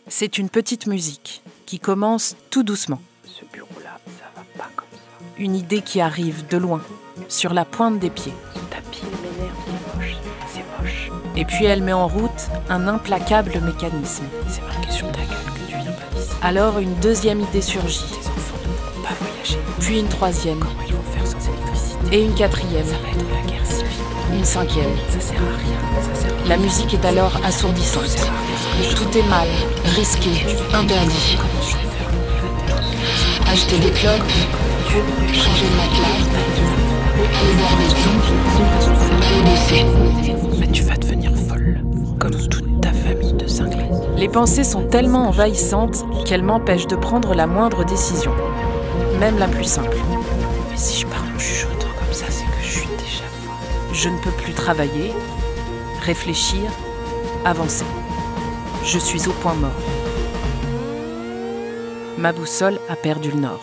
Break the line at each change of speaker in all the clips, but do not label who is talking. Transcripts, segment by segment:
C'est une petite musique qui commence tout doucement.
Ce bureau-là, ça va pas comme ça.
Une idée qui arrive de loin, sur la pointe des pieds.
Ce tapis, il m'énerve, il est moche. C'est moche.
Et puis elle met en route un implacable mécanisme.
C'est marqué sur ta gueule que tu viens pas d'ici.
Alors une deuxième idée surgit.
Les enfants ne pourront pas voyager.
Puis une troisième.
Comment ils vont faire sans électricité?
Et une quatrième.
Ça va être la guerre civile.
Une cinquième.
Ça sert à rien. Ça sert à rien.
La musique est alors assourdissante. Tout est mal, risqué, interdit.
Comment je vais faire?
Acheter des clopes, changer de matelas,
Mais tu vas devenir folle, comme toute ta famille de cinglés.
Les pensées sont tellement envahissantes qu'elles m'empêchent de prendre la moindre décision, même la plus simple.
Mais si je pars en chuchotant comme ça, c'est que je suis déjà folle.
Je ne peux plus travailler, réfléchir, avancer. Je suis au point mort. Ma boussole a perdu le nord.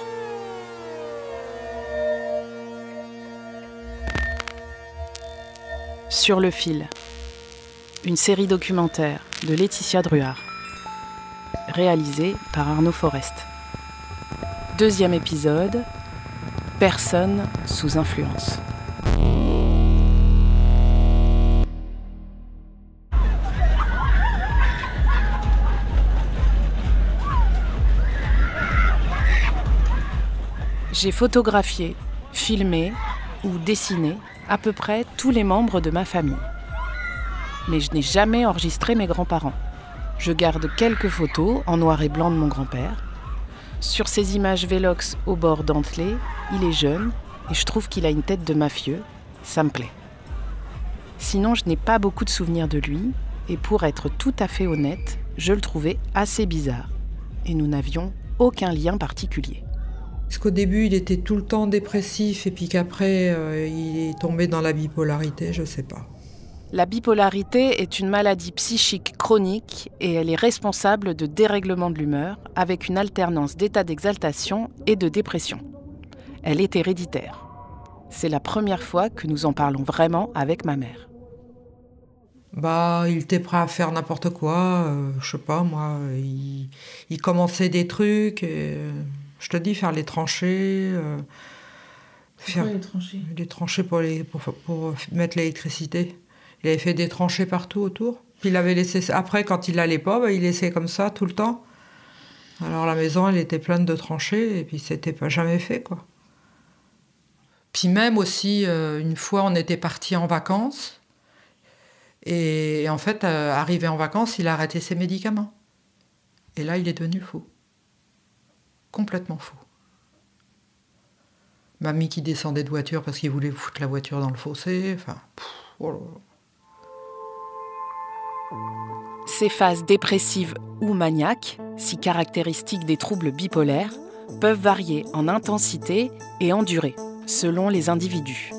Sur le fil, une série documentaire de Laetitia Druard, réalisée par Arnaud Forest. Deuxième épisode, personne sous influence. J'ai photographié, filmé ou dessiné à peu près tous les membres de ma famille. Mais je n'ai jamais enregistré mes grands-parents. Je garde quelques photos en noir et blanc de mon grand-père. Sur ces images Velox au bord dentelé, il est jeune et je trouve qu'il a une tête de mafieux. Ça me plaît. Sinon, je n'ai pas beaucoup de souvenirs de lui et pour être tout à fait honnête, je le trouvais assez bizarre. Et nous n'avions aucun lien particulier.
Parce qu'au début, il était tout le temps dépressif et puis qu'après, il est tombé dans la bipolarité, je sais pas.
La bipolarité est une maladie psychique chronique et elle est responsable de dérèglements de l'humeur avec une alternance d'états d'exaltation et de dépression. Elle est héréditaire. C'est la première fois que nous en parlons vraiment avec ma mère.
Bah, il était prêt à faire n'importe quoi, je sais pas moi, il commençait des trucs, je te dis, faire les tranchées.
Faire les tranchées?
Les tranchées pour mettre l'électricité. Il avait fait des tranchées partout autour. Puis il avait laissé, après, quand il allait pas, bah, il laissait comme ça tout le temps. Alors la maison, elle était pleine de tranchées et puis c'était pas jamais fait, quoi. Puis même aussi, une fois, on était partis en vacances. Et en fait, arrivé en vacances, il a arrêté ses médicaments. Et là, il est devenu fou. Complètement fou. Mamie qui descendait de voiture parce qu'il voulait foutre la voiture dans le fossé. Enfin, oh là là.
Ces phases dépressives ou maniaques, si caractéristiques des troubles bipolaires, peuvent varier en intensité et en durée, selon les individus.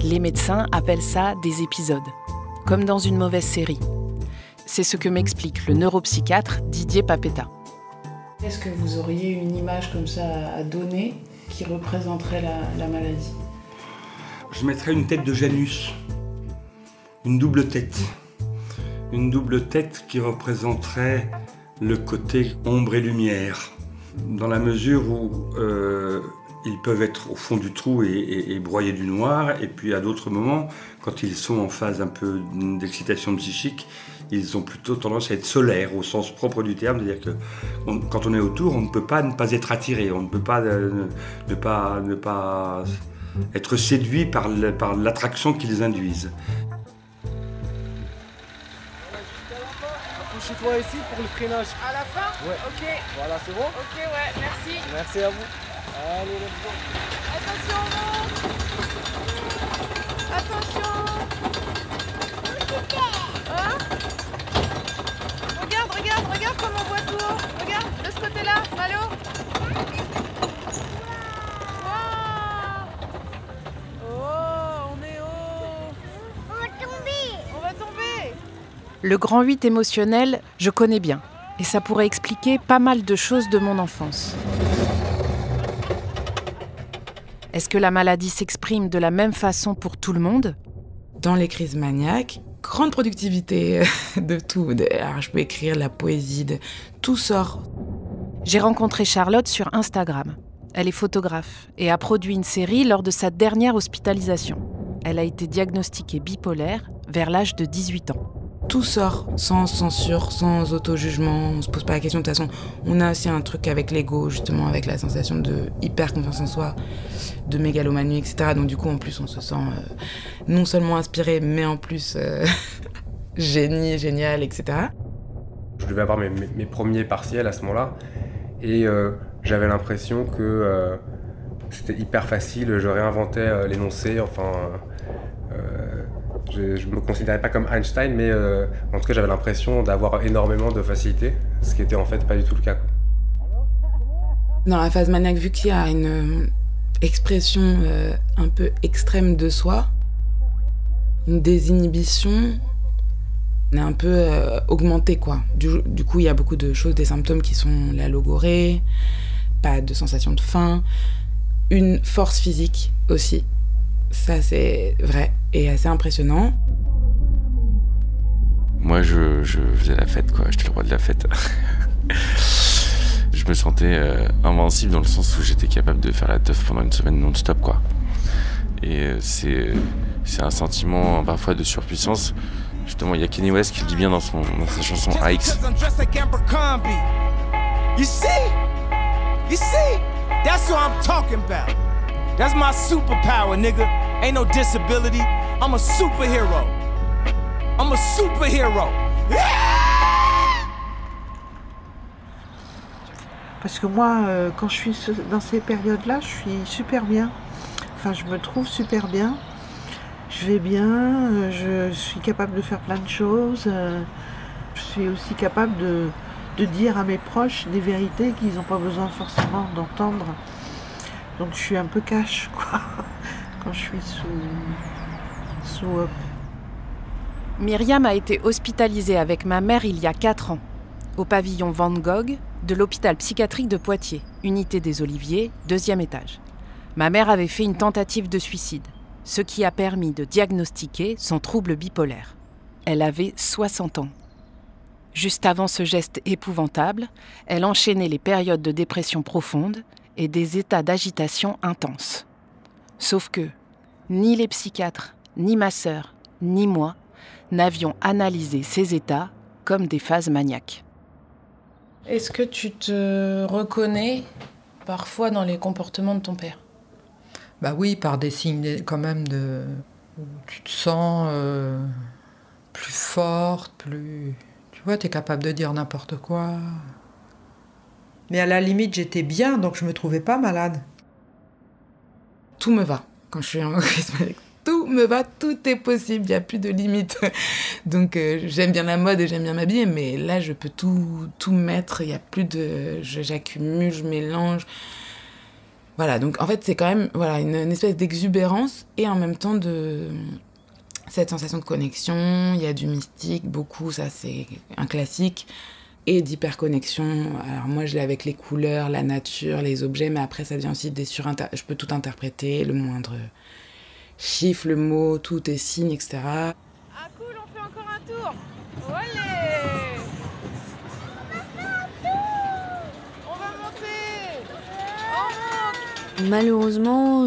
Les médecins appellent ça des épisodes, comme dans une mauvaise série. C'est ce que m'explique le neuropsychiatre Didier Papetta.
Est-ce que vous auriez une image comme ça à donner qui représenterait la maladie?
Je mettrais une tête de Janus, une double tête. Une double tête qui représenterait le côté ombre et lumière, dans la mesure où ils peuvent être au fond du trou et broyés du noir, et puis à d'autres moments, quand ils sont en phase un peu d'excitation psychique, ils ont plutôt tendance à être solaires au sens propre du terme, c'est-à-dire que quand on est autour, on ne peut pas ne pas être attiré, on ne peut pas ne pas être séduit par l'attraction qu'ils induisent.
Approchez-toi ici pour le freinage.
À la fin?
Ouais.
Ok.
Voilà, c'est bon?
Ok, ouais, merci.
Merci à vous. Allez, let's go.
Attention, on monte. Attention. Hein? Regarde comme on voit tout haut. Regarde, de ce côté-là, Malo. Wow. Oh, on est haut. On va tomber.
Le grand 8 émotionnel, je connais bien, et ça pourrait expliquer pas mal de choses de mon enfance. Est-ce que la maladie s'exprime de la même façon pour tout le monde ?
Dans les crises maniaques, grande productivité de tout. Alors, je peux écrire la poésie, tout sort.
J'ai rencontré Charlotte sur Instagram. Elle est photographe et a produit une série lors de sa dernière hospitalisation. Elle a été diagnostiquée bipolaire vers l'âge de 18 ans.
Tout sort sans censure, sans auto-jugement, on se pose pas la question. De toute façon, on a aussi un truc avec l'ego, justement, avec la sensation de hyper confiance en soi, de mégalomanie, etc. Donc du coup, en plus, on se sent non seulement inspiré, mais en plus génial, etc.
Je devais avoir mes premiers partiels à ce moment-là, et j'avais l'impression que c'était hyper facile, je réinventais l'énoncé, enfin... Je me considérais pas comme Einstein, mais en tout cas j'avais l'impression d'avoir énormément de facilité, ce qui était en fait pas du tout le cas.
Dans la phase maniaque, vu qu'il y a une expression un peu extrême de soi, une désinhibition, on est un peu augmenté, quoi. Du coup, il y a beaucoup de choses, des symptômes qui sont la logorrhée, pas de sensation de faim, une force physique aussi. Ça, c'est vrai et assez impressionnant.
Moi, je faisais la fête, quoi. J'étais le roi de la fête. Je me sentais invincible dans le sens où j'étais capable de faire la teuf pendant une semaine non-stop, quoi. Et c'est un sentiment parfois de surpuissance. Justement, il y a Kanye West qui le dit bien dans sa chanson AX.
You see? That's what I'm talking about. That's my superpower, nigga. Ain't no disability. I'm a superhero.
Parce que moi, quand je suis dans ces périodes-là, je suis super bien. Enfin, je me trouve super bien. Je vais bien, je suis capable de faire plein de choses. Je suis aussi capable de dire à mes proches des vérités qu'ils n'ont pas besoin forcément d'entendre. Donc je suis un peu cash, quoi, quand je suis sous up.
Myriam a été hospitalisée avec ma mère il y a 4 ans, au pavillon Van Gogh de l'hôpital psychiatrique de Poitiers, unité des Oliviers, 2e étage. Ma mère avait fait une tentative de suicide, ce qui a permis de diagnostiquer son trouble bipolaire. Elle avait 60 ans. Juste avant ce geste épouvantable, elle enchaînait les périodes de dépression profonde et des états d'agitation intenses. Sauf que ni les psychiatres, ni ma sœur, ni moi n'avions analysé ces états comme des phases maniaques.
Est-ce que tu te reconnais parfois dans les comportements de ton père ?
Bah oui, par des signes quand même de... Tu te sens plus forte, plus... Tu vois, t'es capable de dire n'importe quoi. Mais à la limite, j'étais bien, donc je me trouvais pas malade.
Tout me va quand je suis en crise maniaque. Tout me va, tout est possible, il n'y a plus de limite. Donc j'aime bien la mode et j'aime bien m'habiller, mais là je peux tout mettre, il n'y a plus de... J'accumule, je mélange. Voilà, donc en fait c'est quand même une espèce d'exubérance et en même temps de cette sensation de connexion, il y a du mystique, beaucoup, ça c'est un classique. Et d'hyperconnexion. Alors moi, je l'ai avec les couleurs, la nature, les objets, mais après, ça devient aussi je peux tout interpréter, le moindre chiffre, le mot, tout est signe, etc.
Ah cool, on fait encore un tour. Allez, on va monter. On monte.
Malheureusement,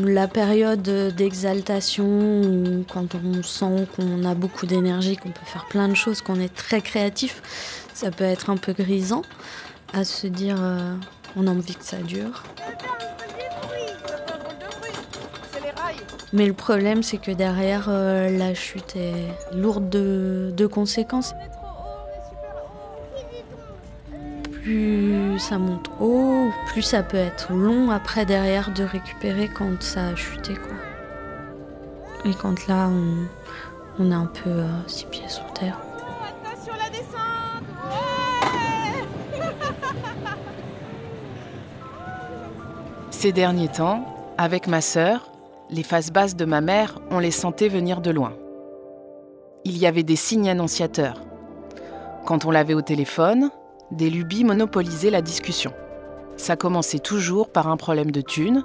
la période d'exaltation, quand on sent qu'on a beaucoup d'énergie, qu'on peut faire plein de choses, qu'on est très créatif, ça peut être un peu grisant à se dire on a envie que ça dure. Mais le problème, c'est que derrière, la chute est lourde de conséquences. Plus ça monte haut, plus ça peut être long après derrière de récupérer quand ça a chuté, quoi. Et quand là, on est un peu 6 pieds sous terre.
Attention la descente. Ouais.
Ces derniers temps, avec ma sœur, les phases basses de ma mère, on les sentait venir de loin. Il y avait des signes annonciateurs. Quand on l'avait au téléphone, des lubies monopolisaient la discussion. Ça commençait toujours par un problème de thunes,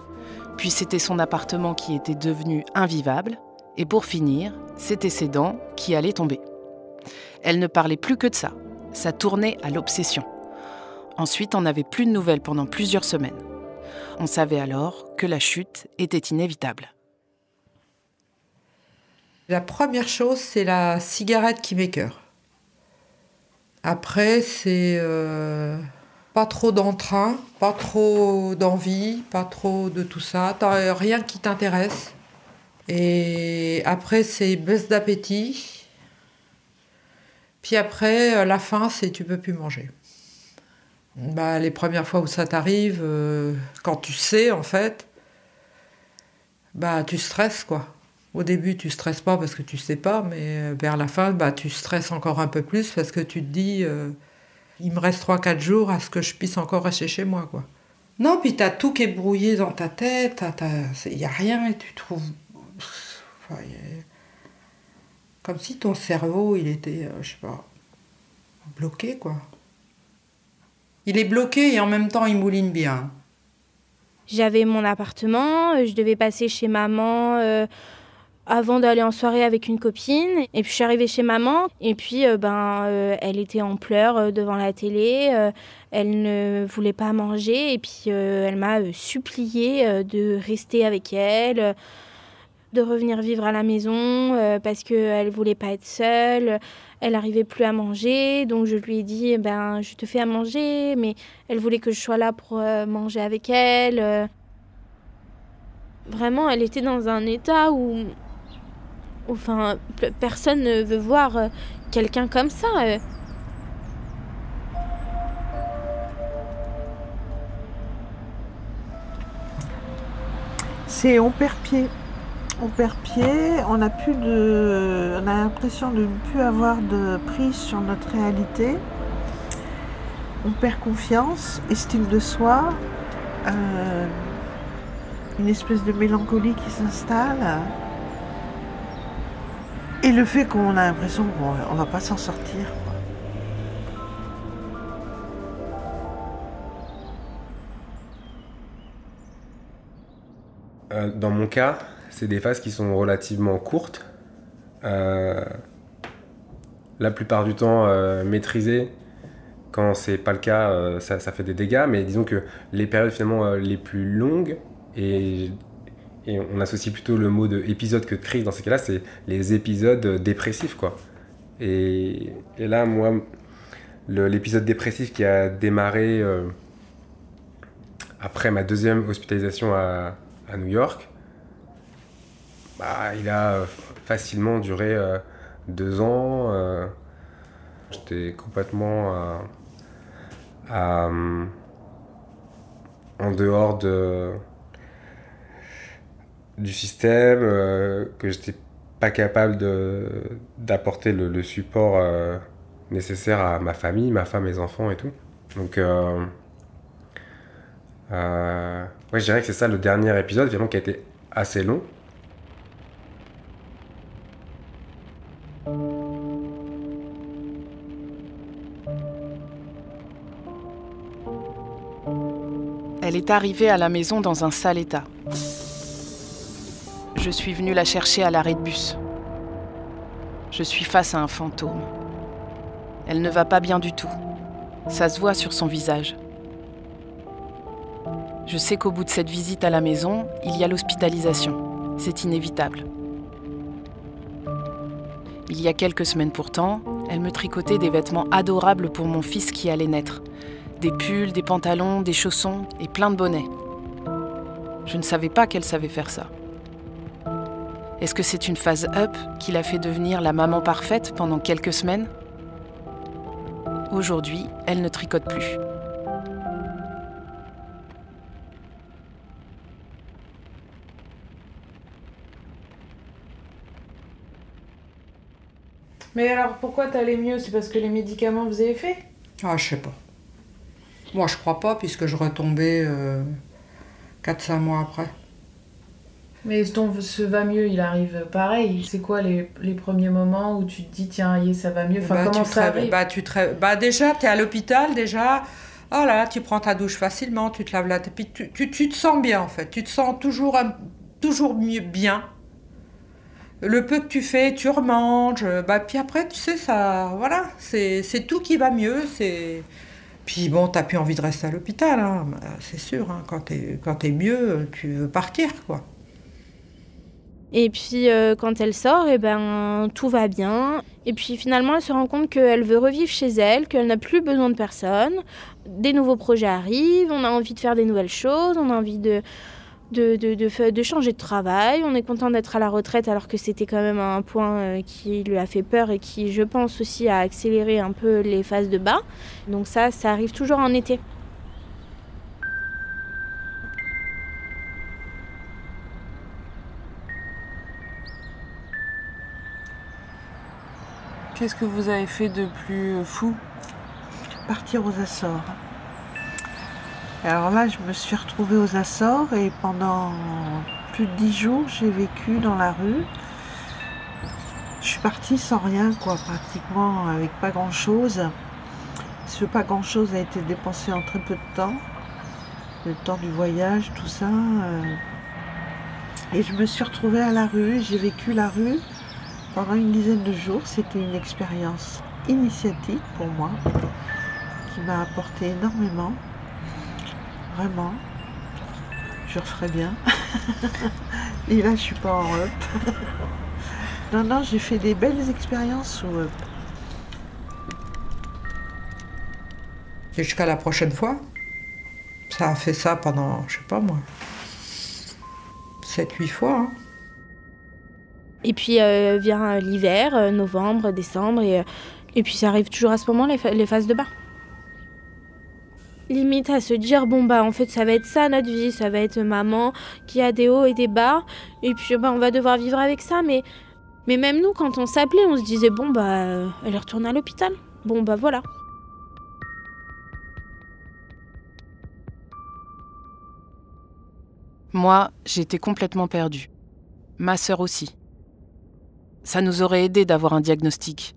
puis c'était son appartement qui était devenu invivable, Et pour finir, c'était ses dents qui allaient tomber. Elle ne parlait plus que de ça. Ça tournait à l'obsession. Ensuite, on n'avait plus de nouvelles pendant plusieurs semaines. On savait alors que la chute était inévitable.
La première chose, c'est la cigarette qui m'écœure. Après, c'est pas trop d'entrain, pas trop d'envie, pas trop de tout ça. T'as rien qui t'intéresse. Et après, c'est baisse d'appétit. Puis après, la faim, c'est tu peux plus manger. Bah, les premières fois où ça t'arrive, quand tu sais, en fait, bah, tu stresses, quoi. Au début, tu stresses pas parce que tu sais pas, mais vers la fin, bah, tu stresses encore un peu plus parce que tu te dis, il me reste 3-4 jours à ce que je puisse encore rester chez moi, quoi. Non, puis t'as tout qui est brouillé dans ta tête, il y a rien et tu trouves... Enfin, comme si ton cerveau, il était, je sais pas, bloqué, quoi. Il est bloqué et en même temps, il mouline bien.
J'avais mon appartement, je devais passer chez maman avant d'aller en soirée avec une copine. Et puis je suis arrivée chez maman et puis elle était en pleurs devant la télé. Elle ne voulait pas manger et puis elle m'a supplié de rester avec elle, de revenir vivre à la maison parce qu'elle ne voulait pas être seule. Elle n'arrivait plus à manger, donc je lui ai dit je te fais à manger, mais elle voulait que je sois là pour manger avec elle. Vraiment, elle était dans un état où enfin, personne ne veut voir quelqu'un comme ça.
C'est on perd pied. On perd pied, on a l'impression de ne plus avoir de prise sur notre réalité. On perd confiance, estime de soi, une espèce de mélancolie qui s'installe. Et le fait qu'on a l'impression qu'on ne va pas s'en sortir.
Dans mon cas, c'est des phases qui sont relativement courtes. La plupart du temps maîtrisées. Quand c'est pas le cas, ça fait des dégâts. Mais disons que les périodes finalement les plus longues, et on associe plutôt le mot de épisode que de crise dans ces cas-là, c'est les épisodes dépressifs, quoi. Et là, moi, l'épisode dépressif qui a démarré après ma deuxième hospitalisation à New York, il a facilement duré 2 ans. J'étais complètement en dehors du système, que j'étais pas capable d'apporter le support nécessaire à ma famille, ma femme, mes enfants et tout. Donc, je dirais que c'est ça le dernier épisode, finalement, qui a été assez long.
Elle est arrivée à la maison dans un sale état. Je suis venue la chercher à l'arrêt de bus. Je suis face à un fantôme. Elle ne va pas bien du tout. Ça se voit sur son visage. Je sais qu'au bout de cette visite à la maison, il y a l'hospitalisation. C'est inévitable. Il y a quelques semaines pourtant, elle me tricotait des vêtements adorables pour mon fils qui allait naître. Des pulls, des pantalons, des chaussons et plein de bonnets. Je ne savais pas qu'elle savait faire ça. Est-ce que c'est une phase up qui l'a fait devenir la maman parfaite pendant quelques semaines ? Aujourd'hui, elle ne tricote plus.
Mais alors pourquoi t'allais mieux ? C'est parce que les médicaments vous avez fait ?
Ah, je sais pas. Moi, je crois pas, puisque je retombais 4-5 mois après.
Mais ce va mieux, il arrive pareil. C'est quoi les premiers moments où tu te dis, tiens, ça va mieux ? Enfin, comment ça arrive ?
Déjà, t'es à l'hôpital, déjà. Oh là, tu prends ta douche facilement, tu te laves la tête. Puis tu te sens bien, en fait. Tu te sens toujours mieux bien. Le peu que tu fais, tu remanges. Puis après, tu sais, ça, voilà, c'est tout qui va mieux. Puis bon, t'as plus envie de rester à l'hôpital, hein, c'est sûr. Hein, quand t'es mieux, tu veux partir, quoi.
Et puis quand elle sort, tout va bien. Et puis finalement, elle se rend compte qu'elle veut revivre chez elle, qu'elle n'a plus besoin de personne. Des nouveaux projets arrivent, on a envie de faire des nouvelles choses, on a envie de changer de travail. On est content d'être à la retraite alors que c'était quand même un point qui lui a fait peur et qui, je pense, aussi a accéléré un peu les phases de bas. Donc ça arrive toujours en été.
Qu'est-ce que vous avez fait de plus fou?
Partir aux Açores. Alors là, je me suis retrouvée aux Açores et pendant plus de 10 jours, j'ai vécu dans la rue. Je suis partie sans rien, quoi, pratiquement, avec pas grand-chose. Ce pas grand-chose a été dépensé en très peu de temps. Le temps du voyage, tout ça. Et je me suis retrouvée à la rue, j'ai vécu la rue pendant une dizaine de jours. C'était une expérience initiatique pour moi, qui m'a apporté énormément. Vraiment, je referais bien. Et là, je suis pas en up. Non, j'ai fait des belles expériences sous up.
Et jusqu'à la prochaine fois. Ça a fait ça pendant, je sais pas moi, 7-8 fois. Hein.
Et puis vient l'hiver, novembre, décembre, et puis ça arrive toujours à ce moment, les phases de bas. Limite à se dire, en fait, ça va être ça notre vie, ça va être maman qui a des hauts et des bas, et puis on va devoir vivre avec ça, mais même nous, quand on s'appelait, on se disait, elle est retournée à l'hôpital. Voilà.
Moi, j'étais complètement perdue. Ma sœur aussi. Ça nous aurait aidé d'avoir un diagnostic,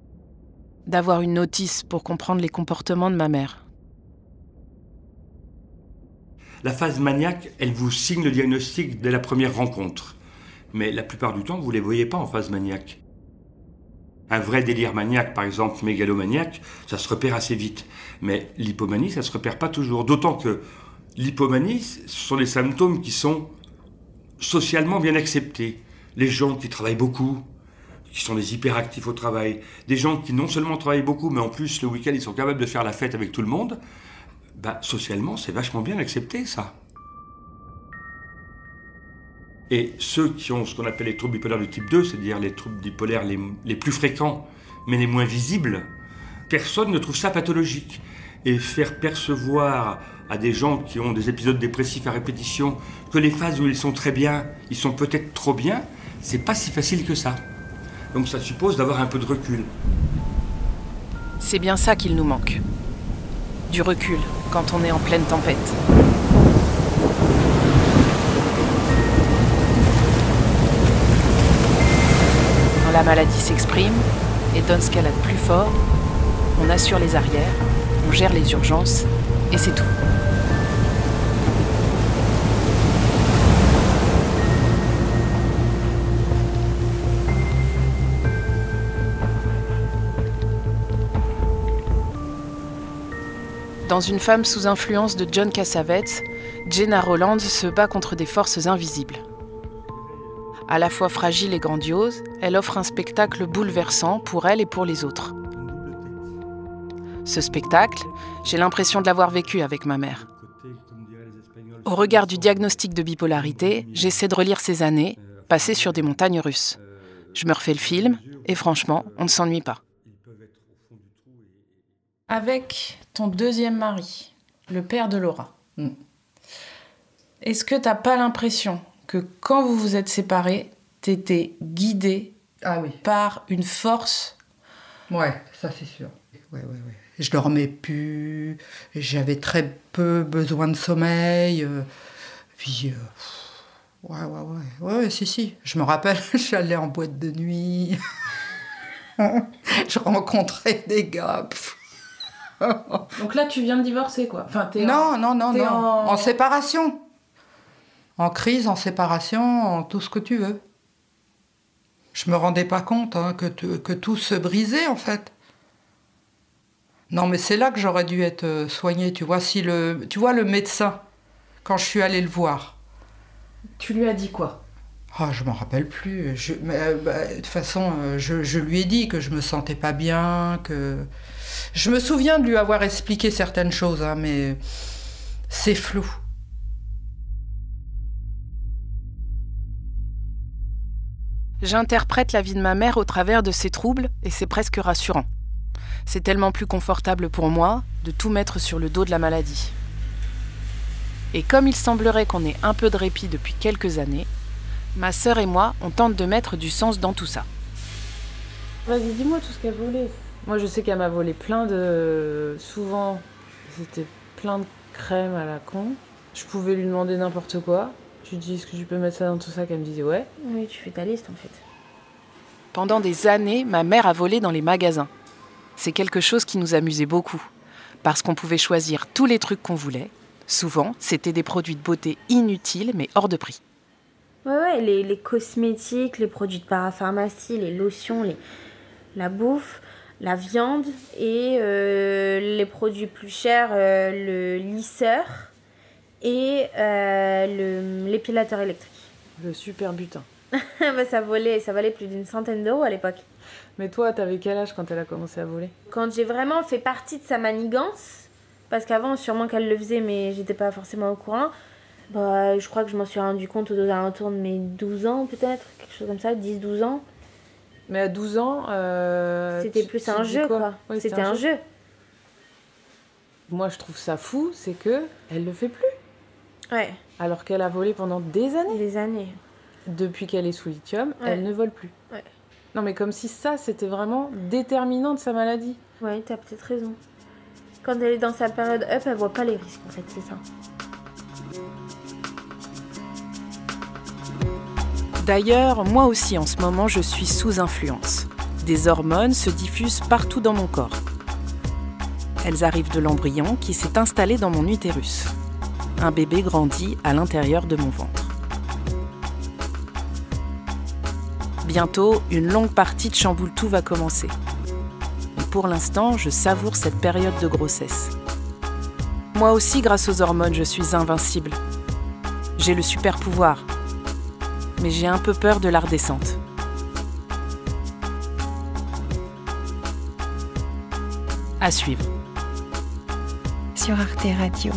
d'avoir une notice pour comprendre les comportements de ma mère.
La phase maniaque, elle vous signe le diagnostic dès la première rencontre. Mais la plupart du temps, vous ne les voyez pas en phase maniaque. Un vrai délire maniaque, par exemple mégalomaniaque, ça se repère assez vite. Mais l'hypomanie, ça ne se repère pas toujours. D'autant que l'hypomanie, ce sont des symptômes qui sont socialement bien acceptés. Les gens qui travaillent beaucoup, qui sont des hyperactifs au travail, des gens qui non seulement travaillent beaucoup, mais en plus le week-end ils sont capables de faire la fête avec tout le monde, socialement c'est vachement bien accepté ça. Et ceux qui ont ce qu'on appelle les troubles bipolaires du type 2, c'est-à-dire les troubles bipolaires les plus fréquents, mais les moins visibles, personne ne trouve ça pathologique. Et faire percevoir à des gens qui ont des épisodes dépressifs à répétition que les phases où ils sont très bien, ils sont peut-être trop bien, c'est pas si facile que ça. Donc ça suppose d'avoir un peu de recul.
C'est bien ça qu'il nous manque. Du recul quand on est en pleine tempête. Quand la maladie s'exprime et donne ce qu'elle a de plus fort, on assure les arrières, on gère les urgences et c'est tout. Dans Une femme sous influence de John Cassavetes, Gena Rowlands se bat contre des forces invisibles. À la fois fragile et grandiose, elle offre un spectacle bouleversant pour elle et pour les autres. Ce spectacle, j'ai l'impression de l'avoir vécu avec ma mère. Au regard du diagnostic de bipolarité, j'essaie de relire ces années, passées sur des montagnes russes. Je me refais le film, et franchement, on ne s'ennuie pas.
Avec ton deuxième mari, le père de Laura, est-ce que t'as pas l'impression que quand vous vous êtes séparés, t'étais guidée par une force?
Ouais, ça c'est sûr. Ouais. Je dormais plus, j'avais très peu besoin de sommeil. Ouais, si. Je me rappelle, j'allais en boîte de nuit. Je rencontrais des gars.
Donc là, tu viens de divorcer, quoi. Enfin,
Non. En séparation. En crise, en séparation, en tout ce que tu veux. Je me rendais pas compte que tout se brisait, en fait. Non, mais c'est là que j'aurais dû être soignée, tu vois. Tu vois, le médecin, quand je suis allée le voir.
Tu lui as dit quoi?
Oh, je m'en rappelle plus. De toute façon, je lui ai dit que je me sentais pas bien, que... Je me souviens de lui avoir expliqué certaines choses, mais c'est flou.
J'interprète la vie de ma mère au travers de ses troubles et c'est presque rassurant. C'est tellement plus confortable pour moi de tout mettre sur le dos de la maladie. Et comme il semblerait qu'on ait un peu de répit depuis quelques années, ma sœur et moi, on tente de mettre du sens dans tout ça.
Vas-y, dis-moi tout ce qu'elle volait. Moi, je sais qu'elle m'a volé plein de... Souvent, c'était plein de crème à la con. Je pouvais lui demander n'importe quoi. Je lui dis, est-ce que tu peux mettre ça dans tout ça? Qu'elle me disait, ouais.
Oui, tu fais ta liste, en fait.
Pendant des années, ma mère a volé dans les magasins. C'est quelque chose qui nous amusait beaucoup, parce qu'on pouvait choisir tous les trucs qu'on voulait. Souvent, c'était des produits de beauté inutiles, mais hors de prix.
Ouais, les cosmétiques, les produits de parapharmacie, les lotions, la bouffe, la viande et les produits plus chers, le lisseur et l'épilateur électrique.
Le super butin.
Ça valait plus d'une centaine d'euros à l'époque.
Mais toi, t'avais quel âge quand elle a commencé à voler?
Quand j'ai vraiment fait partie de sa manigance, parce qu'avant, sûrement qu'elle le faisait, mais j'étais pas forcément au courant. Je crois que je m'en suis rendu compte aux alentours de mes 12 ans, peut-être, quelque chose comme ça, 10-12 ans.
Mais à 12 ans...
c'était plus un jeu, quoi.
Oui,
c'était un jeu.
Moi, je trouve ça fou, c'est que elle le fait plus.
Ouais.
Alors qu'elle a volé pendant des années.
Des années.
Depuis qu'elle est sous lithium, elle ne vole plus.
Ouais.
Non, mais comme si ça, c'était vraiment déterminant de sa maladie.
Ouais, t'as peut-être raison. Quand elle est dans sa période up, elle voit pas les risques, en fait, c'est ça.
D'ailleurs, moi aussi, en ce moment, je suis sous influence. Des hormones se diffusent partout dans mon corps. Elles arrivent de l'embryon qui s'est installé dans mon utérus. Un bébé grandit à l'intérieur de mon ventre. Bientôt, une longue partie de chamboule tout va commencer. Et pour l'instant, je savoure cette période de grossesse. Moi aussi, grâce aux hormones, je suis invincible. J'ai le super pouvoir. Mais j'ai un peu peur de la redescente. À suivre.
Sur Arte Radio.